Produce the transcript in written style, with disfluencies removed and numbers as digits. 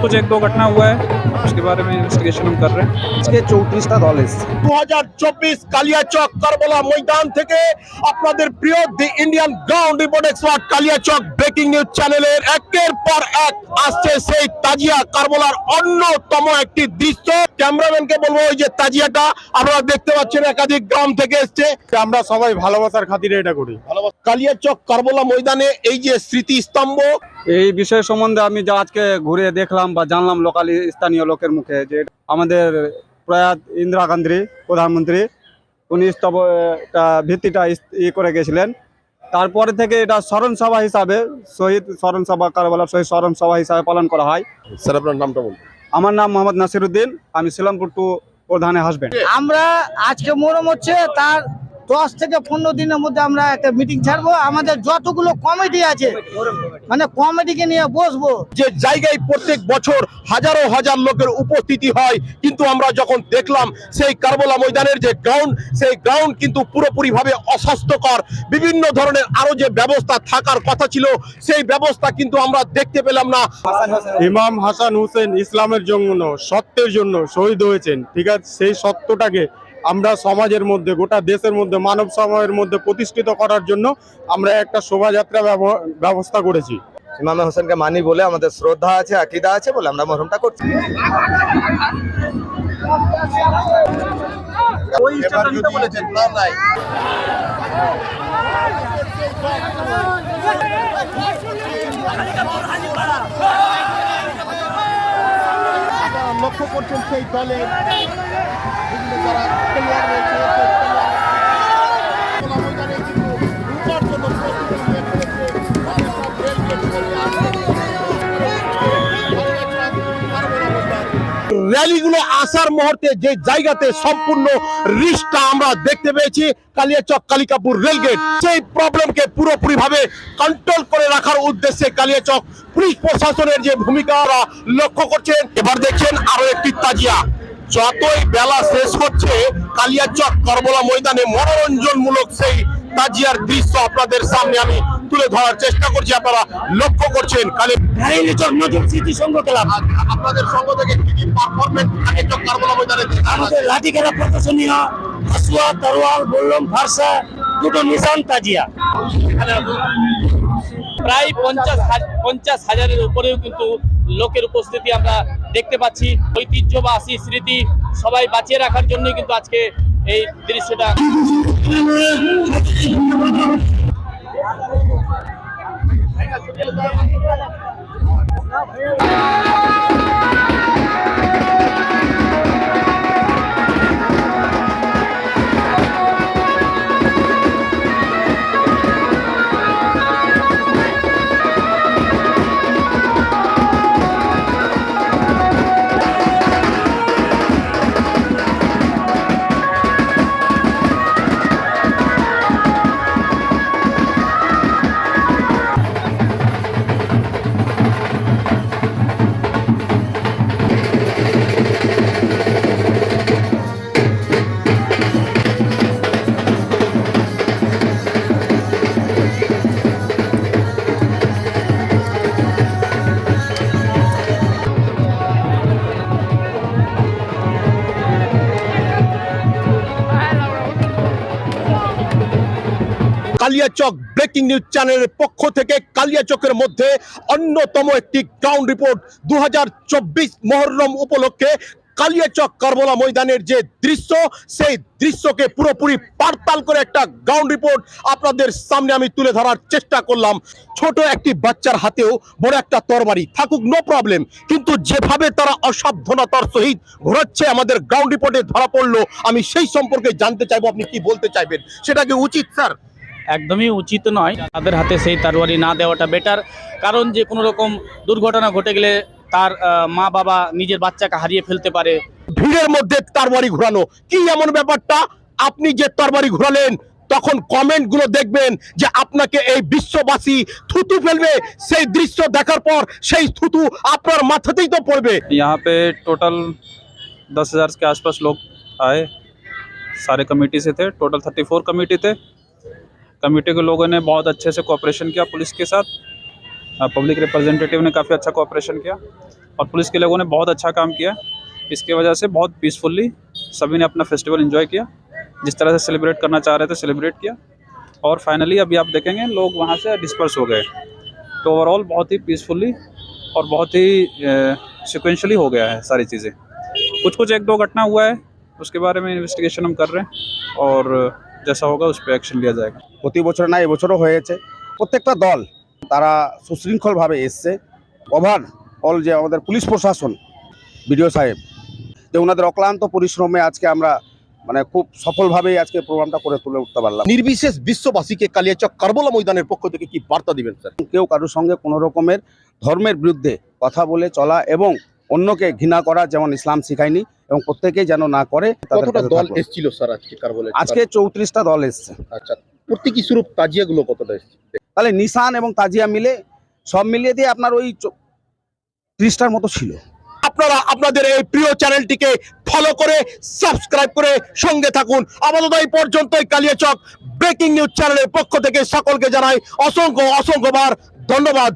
कुछ एक दो घटना हुआ है, उसके बारे में इन्वेस्टिगेशन हम कर रहे हैं। আজকে 34টা দল এসেছে। 2024 কালিয়াচক কারবালা ময়দান থেকে আপনাদের প্রিয় the Indian ground report expert Kaliachak breaking news চ্যানেলের একের পর এক আসছে সেই তাজিয়া কারবালার অন্যতম একটি দৃশ্য। ক্যামেরাম্যানকে বলবো ওই যে তাজিয়াটা আপনারা দেখতে পাচ্ছেন একাধিক গ্রাম থেকে এসছে। আমরা সবাই ভালোবাসার খাতিরে এটা করি। কালিয়াচক কারবালা ময়দানে এই যে স্মৃতিস্তম্ভ, এই বিষয় সম্বন্ধে আমি যা আজকে ঘুরে দেখলাম বা জানলাম লোকাল স্থানীয় লোকের মুখে যে আমাদের প্রয়াত ইন্দিরা গান্ধী প্রধানমন্ত্রী উনি ভিত্তিটা করে গেছিলেন। তারপরে থেকে এটা স্মরণ সভা হিসাবে শহীদ স্মরণ সভা কারবালার শহীদ স্মরণ সভা হিসাবে পালন করা হয়। স্যার আপনার নামটা বলুন। আমার নাম মোহাম্মদ নাসিরউদ্দিন, আমি শিলামপুর টু প্রধানের হাজবেন্ড। আমরা আজকে মরম হচ্ছে তার 10 থেকে 15 দিনের মধ্যে আমরা একটা মিটিং ছাড়বো। আমাদের যতগুলো কমিটি আছে মানে কমিটিকে নিয়ে বসবো। যে জায়গায় প্রত্যেক বছর হাজারো হাজার লোকের উপস্থিতি হয়, কিন্তু আমরা যখন দেখলাম সেই কারবালা ময়দানের যে গ্রাউন্ড, সেই গ্রাউন্ড কিন্তু পুরোপুরি ভাবে অস্বাস্থ্যকর। বিভিন্ন ধরনের আরো যে ব্যবস্থা থাকার কথা ছিল সেই ব্যবস্থা কিন্তু আমরা দেখতে পেলাম না। ইমাম হাসান হুসেন ইসলামের জন্য সত্যের জন্য শহীদ হয়েছেন, ঠিক আছে? সেই সত্যটাকে আমরা সমাজের মধ্যে গোটা দেশের মধ্যে মানব সমাজের মধ্যে প্রতিষ্ঠিত করার জন্য আমরা একটা শোভাযাত্রা ব্যবস্থা করেছি। ইমাম হোসেনকে মানি বলে আমাদের শ্রদ্ধা আছে, আকীদা আছে বলে আমরা মরহমটা করছি। লক্ষ্য করছেন সেই দলের যারা খেলোয়াড় রয়েছে র্যালিগুলো আসার মুহূর্তে যে জায়গাতে সম্পূর্ণ রিস্কটা আমরা দেখতে পেয়েছি কালিয়াচক কালিকাপুর রেলগেট, সেই প্রবলেমকে পুরোপুরি ভাবে কন্ট্রোল করে রাখার উদ্দেশ্যে কালিয়াচক পুলিশ প্রশাসনের যে ভূমিকা লক্ষ্য করছেন। এবার দেখছেন আরো একটি তাজিয়া। যতই বেলা শেষ হচ্ছে কালিয়াচক কারবালা ময়দানে মনোরঞ্জনমূলক সেই তাজিয়ার দৃশ্য আপনাদের সামনে আমি তুলে ধরার চেষ্টা করছি। আপনারা লক্ষ্য করছেন কালিয়াচক নতুন স্মৃতি সংঘ ক্লাব, আপনাদের সংঘ থেকে কি কি পারফরম্যান্স কালিয়াচক কারবালা ময়দানে আমাদের লাঠি খেলা প্রদর্শনীয়, হাসুয়া, তরোয়াল, বললম, ফারসা, দুটো নিশান তাজিয়া। প্রায় 50 হাজারের উপরেও কিন্তু লোকের উপস্থিতি আমরা দেখতে পাচ্ছি। ঐতিহ্যবাহী স্মৃতি সবাই বাঁচিয়ে রাখার জন্যই কিন্তু আজকে এই দৃশ্যটা। কালিয়াচক ব্রেকিং নিউজ চ্যানেলের পক্ষ থেকে কালিয়াচকের মধ্যে অন্যতম একটি গ্রাউন্ড রিপোর্ট 2024 মহররম উপলক্ষে কালিয়াচক কারবালা ময়দানের যে দৃশ্য, সেই দৃশ্যকে পুরোপুরি পাড়তাল করে একটা গ্রাউন্ড রিপোর্ট আপনাদের সামনে আমি তুলে ধরার চেষ্টা করলাম। ছোট একটি বাচ্চার হাতেও বড় একটা তরবারি থাকুক, নো প্রবলেম, কিন্তু যেভাবে তারা অসাবধানতার সহিত ঘোরাচ্ছে আমাদের গ্রাউন্ড রিপোর্টে ধরা পড়লো। আমি সেই সম্পর্কে জানতে চাইবো আপনি কি বলতে চাইবেন, সেটা কি উচিত স্যার? একদমই উচিত নয়, তাদের হাতে সেই তরবারি না দেওয়াটা বেটার। কারণ যে কোনো রকম দুর্ঘটনা ঘটে গেলে তার মা বাবা নিজের বাচ্চাকে হারিয়ে ফেলতে পারে। ভিড়ের মধ্যে তরবারি ঘোরানো কি এমন ব্যাপারটা? আপনি যে তরবারি ঘোরালেন তখন কমেন্ট গুলো দেখবেন যে আপনাকে এই বিশ্ববাসী থুতু ফেলবে। সেই দৃশ্য দেখার পর সেই থুতু আপনার মাথাতেই তো পড়বে। यहाँ पे टोटल 10,000 के आसपास लोग आए, सारे कमेटी से थे। टोटल 34 कमेटी थे। कमेटी के लोगों ने बहुत अच्छे से कोऑपरेशन किया पुलिस के साथ। पब्लिक रिप्रेजेंटेटिव ने काफ़ी अच्छा कोऑपरेशन किया और पुलिस के लोगों ने बहुत अच्छा काम किया। इसकी वजह से बहुत पीसफुली सभी ने अपना फेस्टिवल एंजॉय किया, जिस तरह से सेलिब्रेट करना चाह रहे थे सेलिब्रेट किया। और फाइनली अभी आप देखेंगे लोग वहाँ से डिस्पर्स हो गए। तो ओवरऑल बहुत ही पीसफुली और बहुत ही सिक्वेंशली हो गया है सारी चीज़ें। कुछ एक दो घटना हुआ है, उसके बारे में इन्वेस्टिगेशन हम कर रहे हैं और जैसा होगा उस पर एक्शन लिया जाएगा। প্রতি বছর না এবছরও হয়েছে। প্রত্যেকটা দল তারা সুশৃঙ্খলভাবে এসছে। ওভারঅল যে আমাদের পুলিশ প্রশাসন, বিডিও সাহেব, যে ওনাদের অক্লান্ত পরিশ্রমে আজকে আমরা মানে খুব সফলভাবেই আজকে প্রোগ্রামটা করে তুলে উঠতে পারলাম। নির্বিশেষ বিশ্ববাসীকে কালিয়াচক কারবালা ময়দানের পক্ষ থেকে কি বার্তা দিবেন স্যার? কেউ কারোর সঙ্গে কোনো রকমের ধর্মের বিরুদ্ধে কথা বলে চলা এবং অন্যকে ঘৃণা করা যেমন ইসলাম শিখায়নি এবং প্রত্যেকেই যেন না করে। তাদের কতটা কাছে দল থাকবো। এসেছিল স্যার আজকে কারবালা? আজকে 34টা দল এসছে। আচ্ছা, প্রতীকী স্বরূপ তাজিয়াগুলো কতটা এসেছে? তাহলে নিশান এবং তাজিয়া মিলে সব মিলিয়ে দিয়ে আপনার ওই 30টার মতো ছিল। আপনারা আপনাদের এই প্রিয় চ্যানেলটিকে ফলো করে সাবস্ক্রাইব করে সঙ্গে থাকুন। আপাতত এই পর্যন্তই কালিয়াচক ব্রেকিং নিউজ চ্যানেলের পক্ষ থেকে সকলকে জানাই অসংখ্যবার ধন্যবাদ।